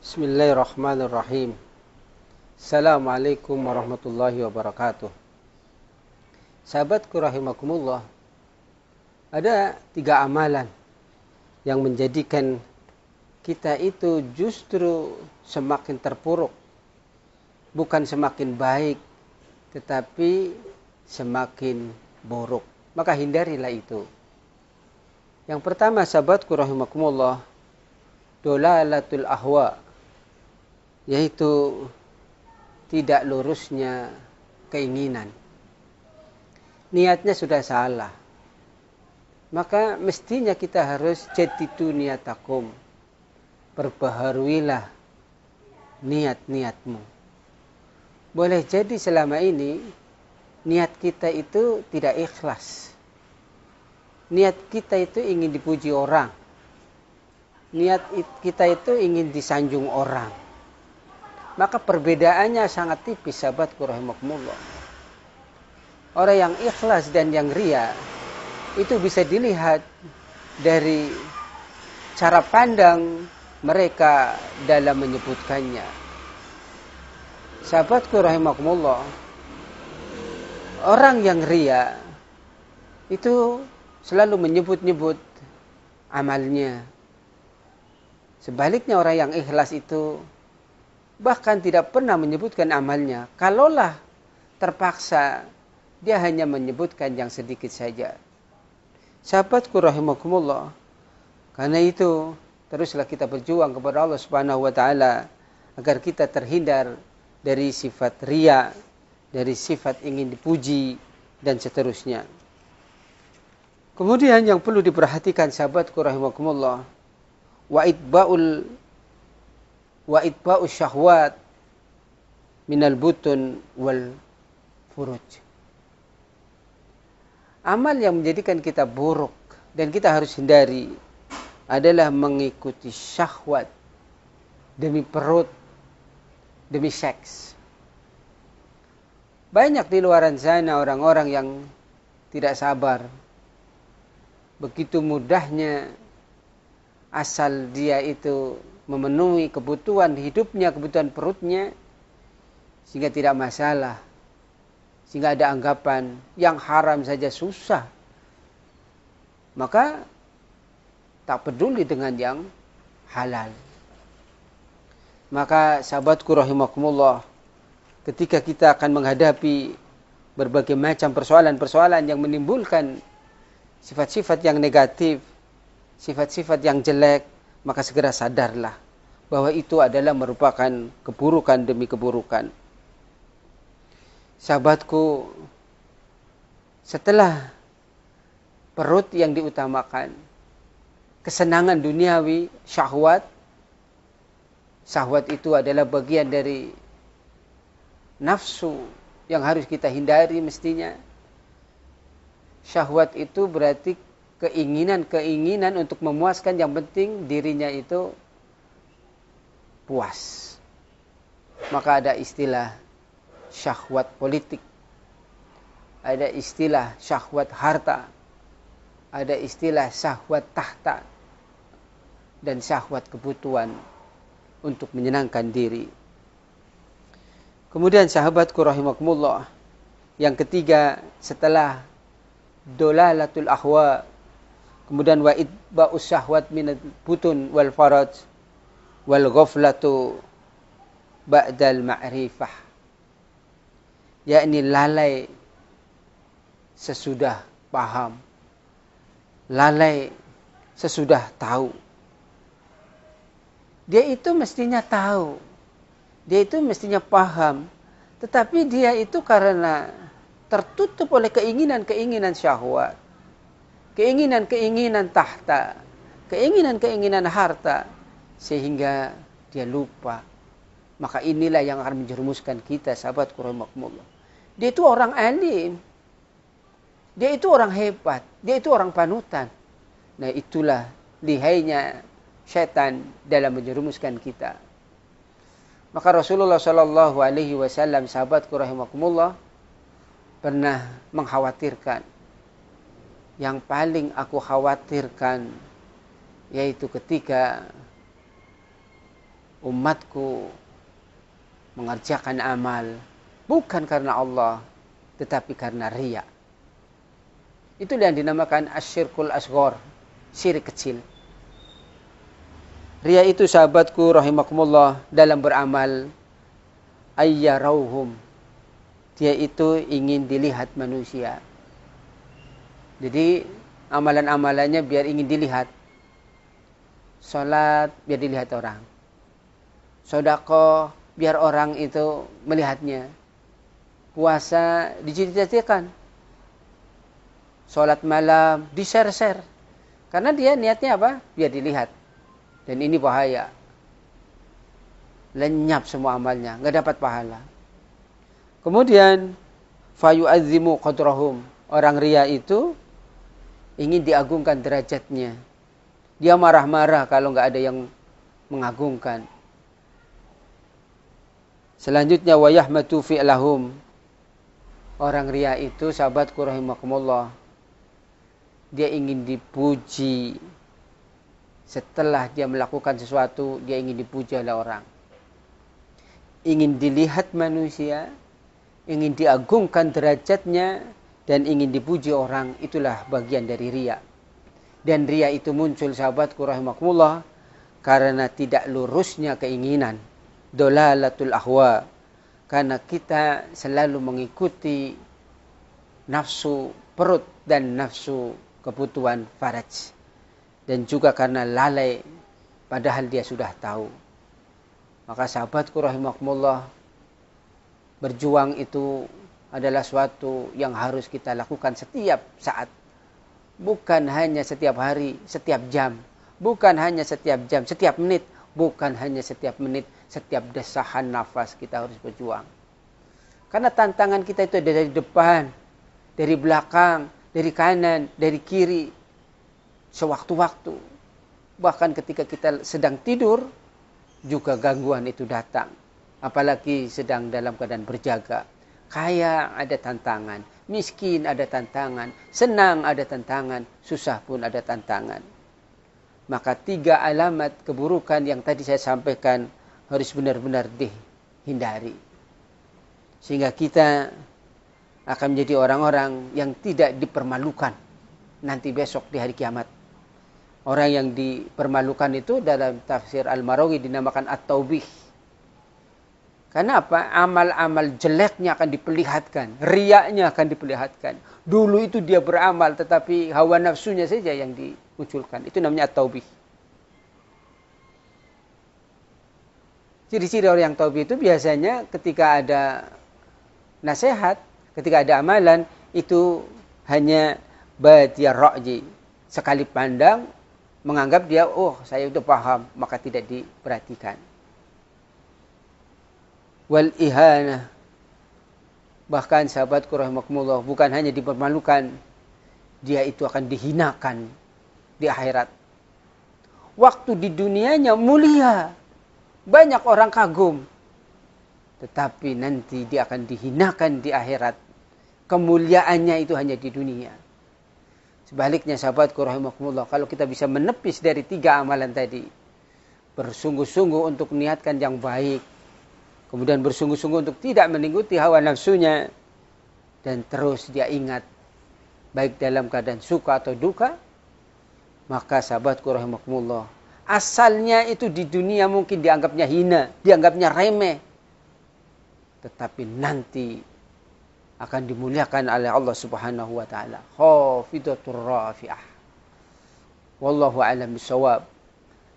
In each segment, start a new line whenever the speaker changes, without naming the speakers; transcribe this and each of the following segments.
Bismillahirrahmanirrahim. Assalamualaikum warahmatullahi wabarakatuh. Sahabatku rahimakumullah, ada 3 amalan yang menjadikan kita itu justru semakin terpuruk. Bukan semakin baik, tetapi semakin buruk. Maka hindarilah itu. Yang pertama, sahabatku rahimakumullah, dolalatul ahwa, yaitu tidak lurusnya keinginan. Niatnya sudah salah. Maka mestinya kita harus jadidu niyatakum. Perbaharuilah niat-niatmu. Boleh jadi selama ini niat kita itu tidak ikhlas. Niat kita itu ingin dipuji orang. Niat kita itu ingin disanjung orang. Maka perbedaannya sangat tipis, sahabatku rahimakumullah. Orang yang ikhlas dan yang ria itu bisa dilihat dari cara pandang mereka dalam menyebutkannya. Sahabatku rahimakumullah, orang yang ria itu selalu menyebut-nyebut amalnya. Sebaliknya orang yang ikhlas itu bahkan tidak pernah menyebutkan amalnya. Kalaulah terpaksa, dia hanya menyebutkan yang sedikit saja. Sahabatku rahimakumullah, karena itu teruslah kita berjuang kepada Allah Subhanahu wa taala agar kita terhindar dari sifat riya, dari sifat ingin dipuji dan seterusnya. Kemudian yang perlu diperhatikan, sahabatku rahimakumullah, wa itba'u syahwat minal butun wal furuj. Amal yang menjadikan kita buruk dan kita harus hindari adalah mengikuti syahwat demi perut, demi seks. Banyak di luaran sana orang-orang yang tidak sabar. Begitu mudahnya asal dia itu memenuhi kebutuhan hidupnya, kebutuhan perutnya, sehingga tidak masalah. Sehingga ada anggapan yang haram saja susah. Maka tak peduli dengan yang halal. Maka sahabatku rahimakumullah, ketika kita akan menghadapi berbagai macam persoalan-persoalan yang menimbulkan sifat-sifat yang negatif, sifat-sifat yang jelek, maka segera sadarlah bahwa itu adalah merupakan keburukan demi keburukan. Sahabatku, setelah perut yang diutamakan, kesenangan duniawi, syahwat itu adalah bagian dari nafsu yang harus kita hindari mestinya. Syahwat itu berarti keinginan untuk memuaskan, yang penting dirinya itu puas. Maka ada istilah syahwat politik, ada istilah syahwat harta, ada istilah syahwat tahta, dan syahwat kebutuhan untuk menyenangkan diri. Kemudian sahabatku rahimakumullah, yang ketiga setelah dolalatul ahwa, kemudian wa itba'us syahwat minal butun wal faraj wal ghaflatu ba'dal ma'rifah, yakni lalai sesudah paham, lalai sesudah tahu. Dia itu mestinya tahu, dia itu mestinya paham, tetapi dia itu karena tertutup oleh keinginan-keinginan syahwat, keinginan-keinginan tahta, keinginan-keinginan harta, sehingga dia lupa. Maka inilah yang akan menjerumuskan kita, sahabatku rahimakumullah. Dia itu orang alim, dia itu orang hebat, dia itu orang panutan. Nah, itulah lihainya syaitan dalam menjerumuskan kita. Maka Rasulullah Shallallahu Alaihi Wasallam, sahabatku rahimakumullah, pernah mengkhawatirkan. Yang paling aku khawatirkan yaitu ketika umatku mengerjakan amal bukan karena Allah, tetapi karena riya. Itulah yang dinamakan asyirkul asghar, syirik kecil. Riya itu sahabatku rahimakumullah dalam beramal ayyarauhum. Dia itu ingin dilihat manusia. Jadi amalan-amalannya biar ingin dilihat. Salat biar dilihat orang. Sedekah biar orang itu melihatnya. Puasa dicita-citakan. Salat malam di-share-share. Karena dia niatnya apa? Biar dilihat. Dan ini bahaya. Lenyap semua amalnya, enggak dapat pahala. Kemudian fayu'azzimu qadrahum. Orang riya itu ingin diagungkan derajatnya. Dia marah-marah kalau enggak ada yang mengagungkan. Selanjutnya wa yahmatu fi'lahum. Orang riya itu sahabatku rahimakumullah, dia ingin dipuji. Setelah dia melakukan sesuatu, dia ingin dipuji oleh orang. Ingin dilihat manusia, ingin diagungkan derajatnya, dan ingin dipuji orang, itulah bagian dari riya. Dan riya itu muncul sahabatku rahimakumullah karena tidak lurusnya keinginan, dolalatul ahwa. Karena kita selalu mengikuti nafsu perut dan nafsu kebutuhan faraj. Dan juga karena lalai, padahal dia sudah tahu. Maka sahabatku rahimakumullah, berjuang itu adalah suatu yang harus kita lakukan setiap saat. Bukan hanya setiap hari, setiap jam. Bukan hanya setiap jam, setiap menit. Bukan hanya setiap menit, setiap desahan nafas kita harus berjuang. Karena tantangan kita itu ada dari depan, dari belakang, dari kanan, dari kiri. Sewaktu-waktu. Bahkan ketika kita sedang tidur, juga gangguan itu datang. Apalagi sedang dalam keadaan berjaga. Kaya ada tantangan, miskin ada tantangan, senang ada tantangan, susah pun ada tantangan. Maka 3 alamat keburukan yang tadi saya sampaikan harus benar-benar dihindari. Sehingga kita akan menjadi orang-orang yang tidak dipermalukan nanti besok di hari kiamat. Orang yang dipermalukan itu dalam tafsir Al-Marawi dinamakan at-taubih. Karena apa? Amal-amal jeleknya akan diperlihatkan. Riyanya akan diperlihatkan. Dulu itu dia beramal tetapi hawa nafsunya saja yang dimunculkan. Itu namanya at-taubih. Ciri-ciri orang yang taubih itu biasanya ketika ada nasihat, ketika ada amalan, itu hanya badiyar ra'yi. Sekali pandang, menganggap dia, oh saya udah paham, maka tidak diperhatikan. Wal ihana. Bahkan sahabatku rahimakumullah, bukan hanya dipermalukan, dia itu akan dihinakan di akhirat. Waktu di dunianya mulia, banyak orang kagum. Tetapi nanti dia akan dihinakan di akhirat. Kemuliaannya itu hanya di dunia. Sebaliknya sahabatku rahimakumullah, kalau kita bisa menepis dari 3 amalan tadi, bersungguh-sungguh untuk niatkan yang baik, kemudian bersungguh-sungguh untuk tidak mengikuti hawa nafsunya, dan terus dia ingat, baik dalam keadaan suka atau duka, maka sahabatku rahimakumullah, asalnya itu di dunia mungkin dianggapnya hina, dianggapnya remeh, tetapi nanti akan dimuliakan oleh Allah Subhanahu wa taala. Khafidatur rafi'ah. Wallahu a'lam bissawab.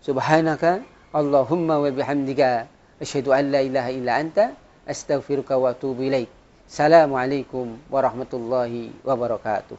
Subhanaka Allahumma wa bihamdika asyhadu an la ilaha illa anta astaghfiruka wa atubu ilaik. Assalamualaikum warahmatullahi wabarakatuh.